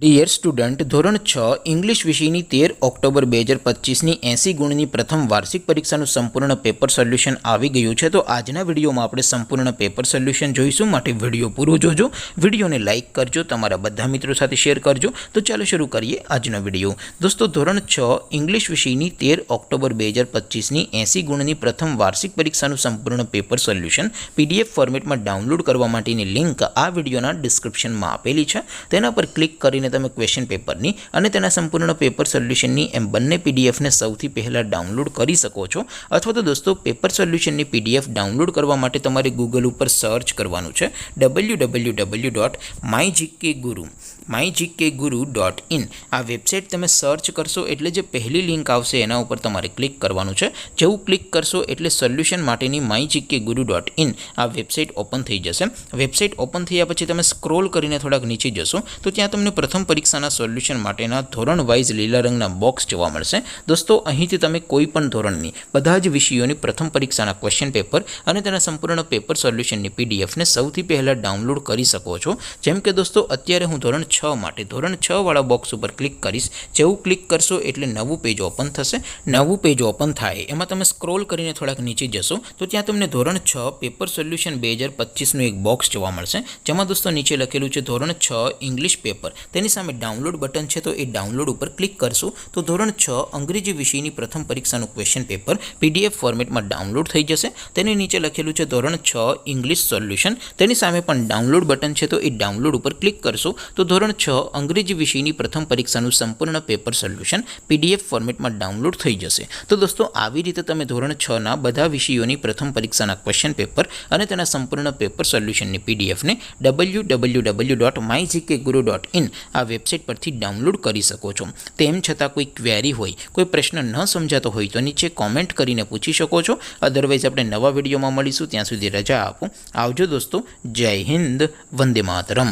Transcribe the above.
Dear student, ધોરણ 6 English વિષયની 13 October 2025ની 80 ગુણની પ્રથમ વાર્ષિક પરીક્ષાનું સંપૂર્ણ પેપર સોલ્યુશન આવી ગયું છે। તો આજના વિડીયોમાં આપણે સંપૂર્ણ પેપર સોલ્યુશન જોઈશું, માટે વિડીયો પૂરો જોજો। વિડીયોને લાઇક કરજો, તમારા બધા મિત્રો સાથે શેર કરજો। તો ચાલો શરૂ કરીએ આજનો વિડીયો। દોસ્તો, ધોરણ 6 ઇંગ્લિશ વિષયની 13 ઓક્ટોબર 2025ની 80 ગુણની પ્રથમ વાર્ષિક પરીક્ષાનું સંપૂર્ણ પેપર સોલ્યુશન PDF ફોર્મેટમાં ડાઉનલોડ કરવા માટેની લિંક આ વિડીયોના ડિસ્ક્રિપ્શનમાં આપેલી છે। તેના પર ક્લિક કરીને તમે ક્વેશ્ચન પેપરની અને તેના સંપૂર્ણ પેપર સોલ્યુશનની એમ બંને પીડીએફને સૌથી પહેલાં ડાઉનલોડ કરી શકો છો। અથવા તો દોસ્તો, પેપર સોલ્યુશનની પીડીએફ ડાઉનલોડ કરવા માટે તમારે ગૂગલ ઉપર સર્ચ કરવાનું છે www.mygkguru.in। આ વેબસાઇટ તમે સર્ચ કરશો એટલે જે પહેલી લિંક આવશે એના ઉપર તમારે ક્લિક કરવાનું છે। જેવું ક્લિક કરશો એટલે સોલ્યુશન માટેની mygkguru.in આ વેબસાઇટ ઓપન થઈ જશે। વેબસાઇટ ઓપન થયા પછી તમે સ્ક્રોલ કરીને થોડાક નીચે જશો તો ત્યાં તમને પ્રથમ પરીક્ષાના સોલ્યુશન માટેના ધોરણ વાઇઝ લીલા રંગના બોક્સ જોવા મળશે। દોસ્તો, અહીંથી તમે કોઈ પણ ધોરણની બધા જ વિષયોની પ્રથમ પરીક્ષાના ક્વેશ્ચન પેપર અને તેના સંપૂર્ણ પેપર સોલ્યુશનની પીડીએફને સૌથી પહેલાં ડાઉનલોડ કરી શકો છો। જેમ કે દોસ્તો, અત્યારે હું ધોરણ 6 માટે ધોરણ 6 વાળા બોક્સ ઉપર ક્લિક કરીશ। જેવું ક્લિક કરશો એટલે નવું પેજ ઓપન થશે। નવું પેજ ઓપન થાય એમાં તમે સ્ક્રોલ કરીને થોડાક નીચે જશો તો ત્યાં તમને ધોરણ 6 પેપર સોલ્યુશન 2025નું એક બોક્સ જોવા મળશે, જેમાં દોસ્તો નીચે લખેલું છે ધોરણ 6 ઇંગ્લિશ પેપર। તેની સામે ડાઉનલોડ બટન છે, તો એ ડાઉનલોડ ઉપર ક્લિક કરશો તો ધોરણ 6 અંગ્રેજી વિષયની પ્રથમ પરીક્ષાનું ક્વેશ્ચન પેપર PDF ફોર્મેટમાં ડાઉનલોડ થઈ જશે। તેની નીચે લખેલું છે ધોરણ 6 ઇંગ્લિશ સોલ્યુશન। તેની સામે પણ ડાઉનલોડ બટન છે, તો એ ડાઉનલોડ ઉપર ક્લિક કરશો તો ધોરણ 6 અંગ્રેજી વિષયની પ્રથમ પરીક્ષાનું સંપૂર્ણ પેપર સોલ્યુશન PDF ફોર્મેટમાં ડાઉનલોડ થઈ જશે। તો દોસ્તો, આવી રીતે તમે ધોરણ 6ના બધા વિષયોની પ્રથમ પરીક્ષાના ક્વેશ્ચન પેપર અને તેના સંપૂર્ણ પેપર સોલ્યુશનની પીડીએફને www.mygkguru.in આ વેબસાઇટ પરથી ડાઉનલોડ કરી શકો છો। તેમ છતાં કોઈ ક્વેરી હોય, કોઈ પ્રશ્ન ન સમજાતો હોય તો નીચે કોમેન્ટ કરીને પૂછી શકો છો। અધરવાઇઝ આપણે નવા વિડીયોમાં મળીશું, ત્યાં સુધી રજા આપો। આવજો દોસ્તો, જય હિન્દ, વંદે માતરમ।